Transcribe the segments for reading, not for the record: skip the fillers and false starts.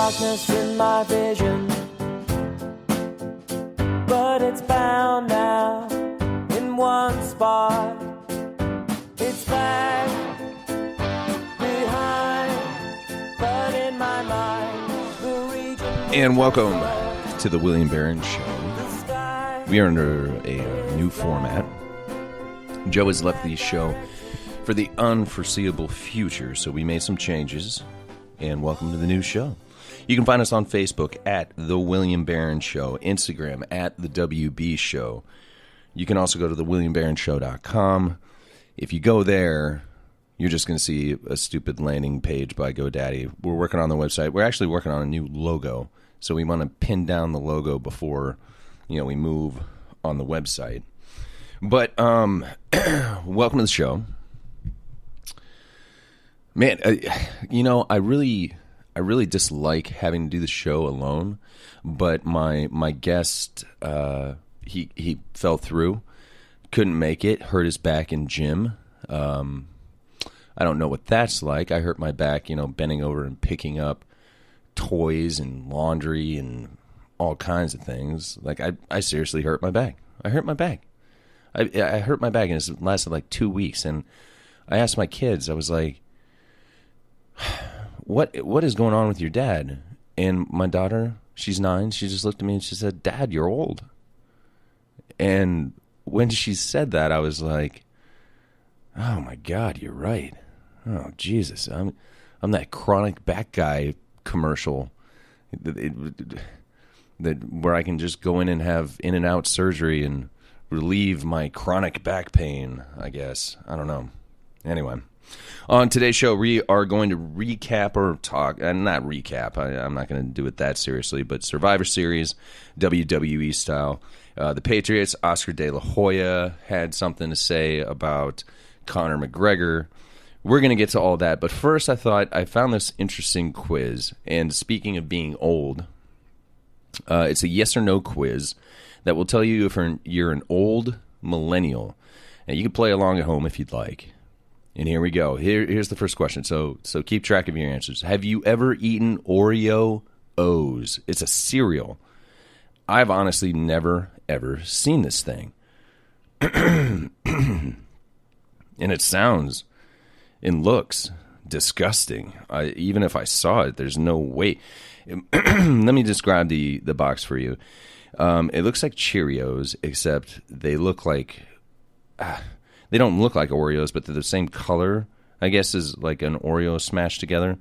darkness in my vision, but it's bound now in one spot. It's back behind, but in my mind, the region. And welcome to the William Barron Show. We are under a new format. Joe has left the show for the unforeseeable future, so we made some changes. And welcome to the new show. You can find us on Facebook at The William Barron Show, Instagram at The WB Show. You can also go to thewilliambarronshow.com. If you go there, you're just going to see a stupid landing page by GoDaddy. We're working on the website. We're actually working on a new logo, so we want to pin down the logo before, we move on the website. But welcome to the show. Man, I really dislike having to do the show alone. But my guest, he fell through, couldn't make it, hurt his back in gym. I don't know what that's like. I hurt my back, bending over and picking up toys and laundry and all kinds of things. Like I seriously hurt my back. I hurt my back. I hurt my back, and it lasted like 2 weeks. And I asked my kids, I was like, What is going on with your dad? And my daughter, she's 9, she just looked at me and she said, "Dad, you're old." And when she said that, I was like, oh my God, you're right. Oh Jesus, I'm that chronic back guy commercial that where I can just go in and have in and out surgery and relieve my chronic back pain, I guess. I don't know. Anyway. On today's show, we are going to recap or talk, not recap, I'm not going to do it that seriously, but Survivor Series, WWE style. The Patriots, Oscar de la Hoya had something to say about Conor McGregor. We're going to get to all that, but first I thought I found this interesting quiz, and speaking of being old, it's a yes or no quiz that will tell you if you're an old millennial, and you can play along at home if you'd like. And here we go. Here's the first question. So keep track of your answers. Have you ever eaten Oreo O's? It's a cereal. I've honestly never, ever seen this thing. And it sounds and looks disgusting. Even if I saw it, there's no way. Let me describe the box for you. It looks like Cheerios, except they look like... They don't look like Oreos, but they're the same color, I guess, as like an Oreo smashed together.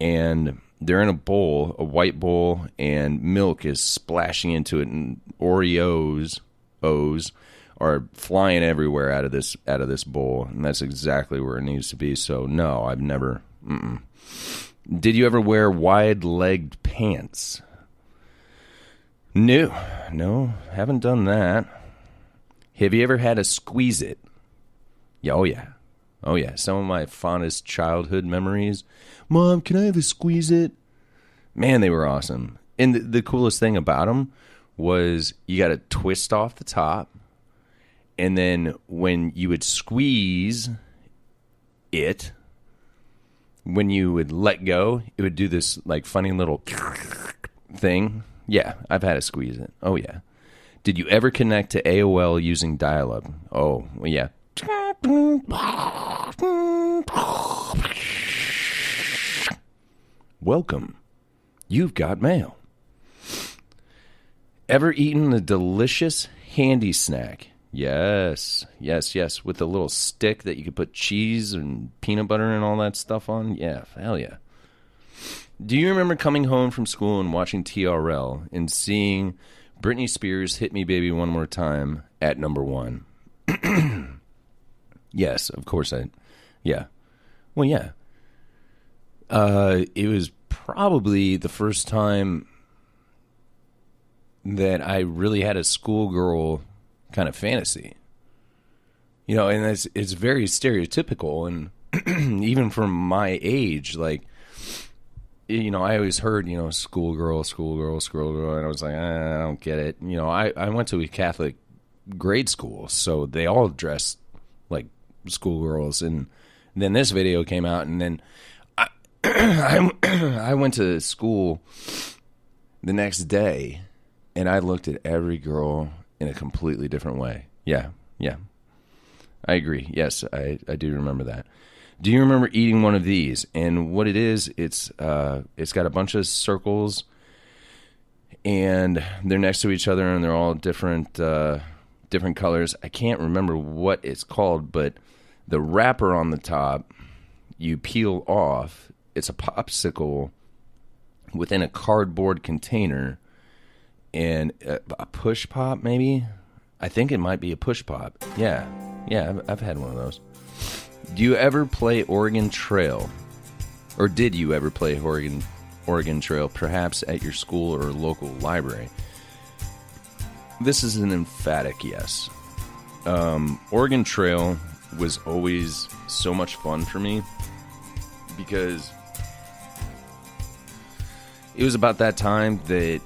And they're in a bowl, a white bowl, and milk is splashing into it, and O's are flying everywhere out of this bowl, and that's exactly where it needs to be. So no, I've never. Did you ever wear wide-legged pants? No, haven't done that. Have you ever had a Squeeze-It? Yeah, oh yeah. Some of my fondest childhood memories. Mom, can I have a Squeeze-It? Man, they were awesome. And the coolest thing about them was you got to twist off the top, and then when you would squeeze it, when you would let go, it would do this like funny little thing. Yeah, I've had a Squeeze-It. Oh yeah. Did you ever connect to AOL using dial-up? Oh, well, yeah. Welcome. You've got mail. Ever eaten a delicious handy snack? Yes. With a little stick that you could put cheese and peanut butter and all that stuff on? Yeah, hell yeah. Do you remember coming home from school and watching TRL and seeing Britney Spears' Hit Me Baby One More Time at number 1? Yes, of course yeah. Well, yeah. It was probably the first time that I really had a schoolgirl kind of fantasy. And it's very stereotypical, and even for my age, like, I always heard, schoolgirl, and I was like, I don't get it. I went to a Catholic grade school, so they all dressed like schoolgirls, and then this video came out, and then I went to school the next day, and I looked at every girl in a completely different way. Yeah. I agree. Yes, I do remember that. Do you remember eating one of these? And what it is, it's got a bunch of circles, and they're next to each other, and they're all different colors. I can't remember what it's called, but the wrapper on the top, you peel off. It's a popsicle within a cardboard container, and a push pop, maybe? I think it might be a push pop. Yeah, I've had one of those. Do you ever play Oregon Trail? Or did you ever play Oregon Trail, perhaps at your school or local library? This is an emphatic yes. Oregon Trail was always so much fun for me because it was about that time that,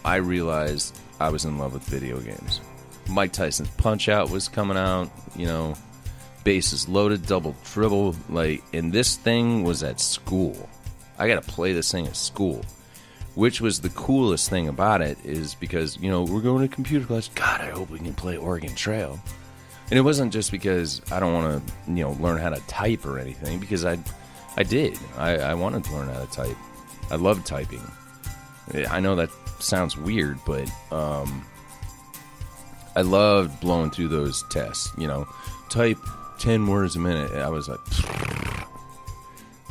I realized I was in love with video games. Mike Tyson's Punch-Out was coming out, bases loaded, double dribble, and this thing was at school. I got to play this thing at school, which was the coolest thing about it is because, we're going to computer class. God, I hope we can play Oregon Trail. And it wasn't just because I don't want to, learn how to type or anything, because I did. I wanted to learn how to type. I loved typing. I know that sounds weird, but I loved blowing through those tests. Type 10 words a minute. I was like,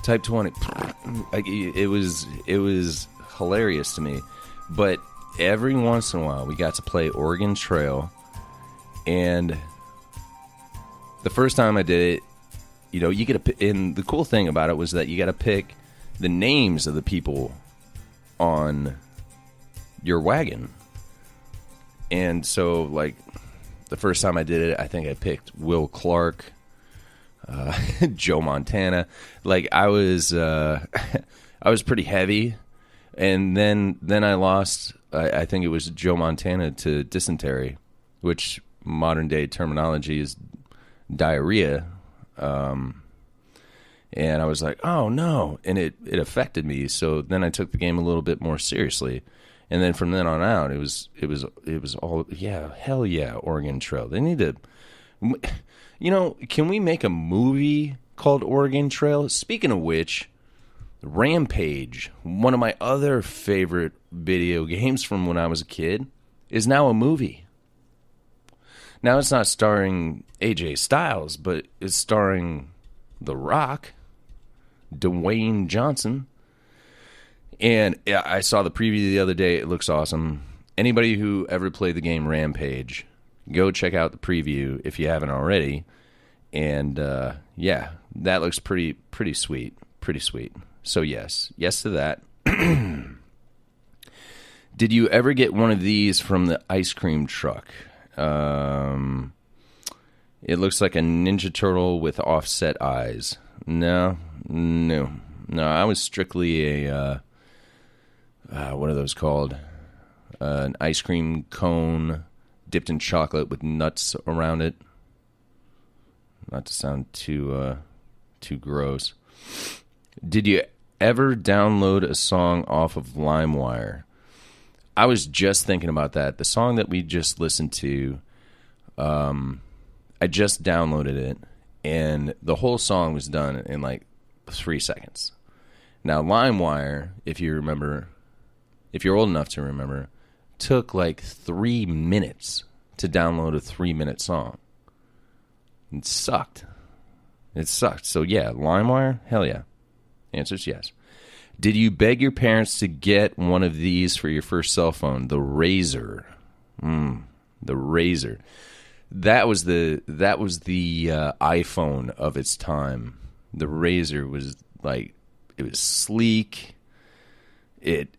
type 20. It was hilarious to me. But every once in a while, we got to play Oregon Trail, and the first time I did it, you get to. And the cool thing about it was that you got to pick the names of the people on your wagon. And so, the first time I did it, I think I picked Will Clark, Joe Montana. I was pretty heavy, and then I lost. I think it was Joe Montana to dysentery, which modern day terminology is diarrhea. And I was like, oh no, and it affected me. So then I took the game a little bit more seriously. And then from then on out, it was all, hell yeah, Oregon Trail. They need to, can we make a movie called Oregon Trail? Speaking of which, Rampage, one of my other favorite video games from when I was a kid, is now a movie. Now it's not starring AJ Styles, but it's starring The Rock, Dwayne Johnson. And I saw the preview the other day. It looks awesome. Anybody who ever played the game Rampage, go check out the preview if you haven't already. And that looks pretty sweet. Pretty sweet. So yes to that. Did you ever get one of these from the ice cream truck? It looks like a Ninja Turtle with offset eyes. No. I was strictly a what are those called? An ice cream cone dipped in chocolate with nuts around it. Not to sound too gross. Did you ever download a song off of LimeWire? I was just thinking about that. The song that we just listened to, I just downloaded it, and the whole song was done in 3 seconds. Now, LimeWire, if you remember, if you're old enough to remember, took 3 minutes to download a 3-minute song. It sucked. So, yeah, LimeWire, hell yeah. Answer's yes. Did you beg your parents to get one of these for your first cell phone? The Razor. The Razor. That was the iPhone of its time. The Razor was it was sleek. It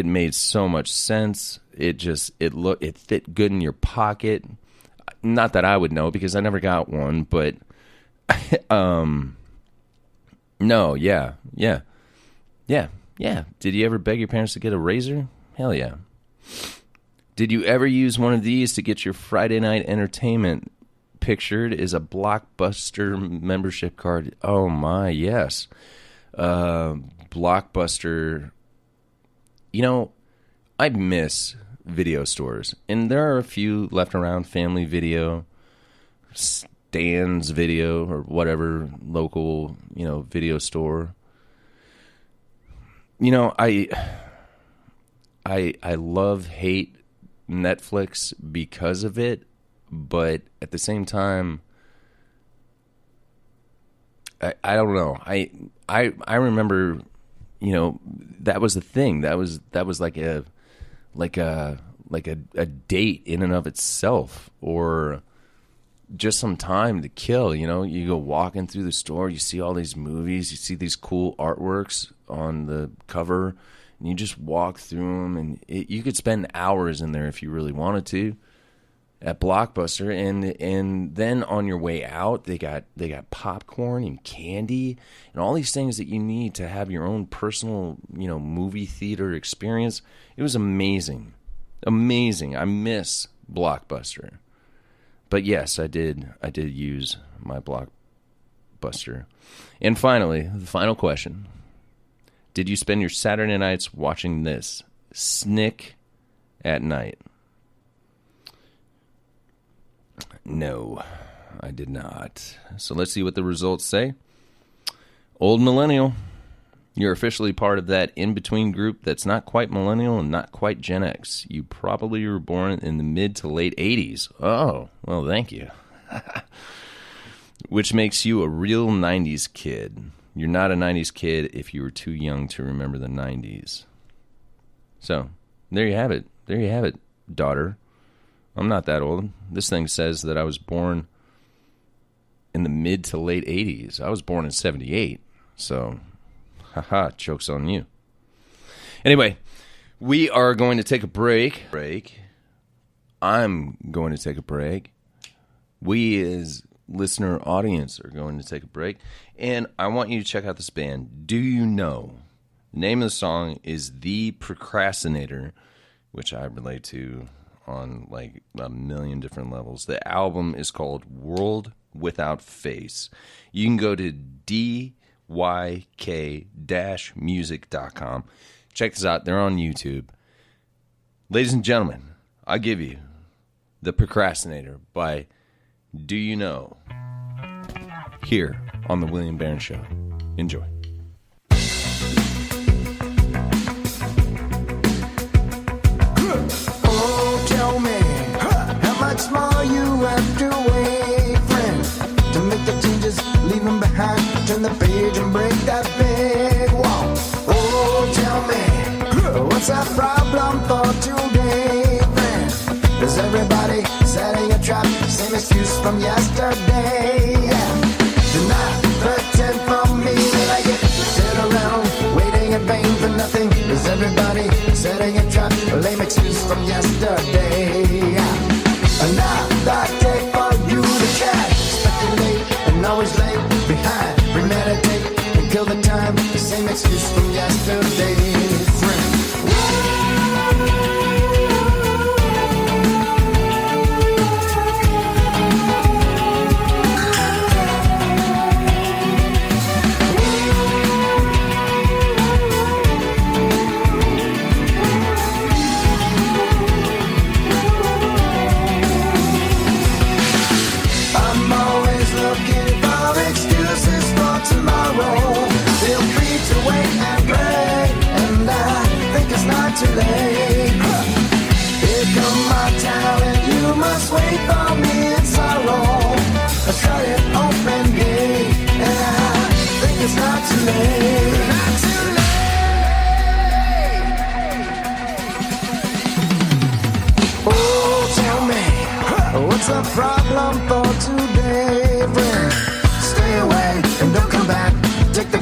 made so much sense. It fit good in your pocket. Not that I would know because I never got one, but no, yeah. Did you ever beg your parents to get a Razor? Hell yeah. Did you ever use one of these to get your Friday night entertainment pictured as a Blockbuster membership card? Oh my, yes. Blockbuster. You know, I miss video stores, and there are a few left around. Family Video, Stan's Video, or whatever local, video store. I hate Netflix because of it, but at the same time, I don't know. I remember, that was the thing. That was like a date in and of itself, or just some time to kill. You go walking through the store, you see all these movies, you see these cool artworks on the cover, and you just walk through them, and you could spend hours in there if you really wanted to at Blockbuster. And then on your way out, they got popcorn and candy and all these things that you need to have your own personal, movie theater experience. It was amazing. I miss Blockbuster. But yes, I did use my Blockbuster. And finally, the final question. Did you spend your Saturday nights watching this? Snick at Night. No, I did not. So let's see what the results say. Old millennial. You're officially part of that in-between group that's not quite millennial and not quite Gen X. You probably were born in the mid to late 80s. Oh, well, thank you. Which makes you a real 90s kid. You're not a 90s kid if you were too young to remember the 90s. So, there you have it. There you have it, daughter. I'm not that old. This thing says that I was born in the mid to late 80s. I was born in 78. So, haha, joke's on you. Anyway, we are going to take a break. I'm going to take a break. We as listener audience are going to take a break. And I want you to check out this band. Do you know? The name of the song is The Procrastinator, which I relate to on like a million different levels. The album is called World Without Face. You can go to dyk-music.com. Check this out. They're on YouTube. Ladies and gentlemen, I give you The Procrastinator by Do You Know? Here on The William Barron Show. Enjoy. Oh, tell me, how much more you have to wait, friend, to make the changes, leave them behind, turn the page and break that big wall. Oh, tell me, what's our problem for today, friend? Is everybody setting a trap, same excuse from yesterday? Yeah. Do not pretend for me that I get to sit around waiting in vain for nothing. Is everybody setting a trap, a lame excuse from yesterday? Yeah. Another day for you to chat, speculate and always lay behind, premeditate and kill the time, the same excuse from yesterday, friend. Too late. Here come my talent, you must wait for me in sorrow. I cut it open gate, and I think it's not too late. Not too late. Oh, tell me, what's the problem for today, friend? Stay away and don't come back. Take the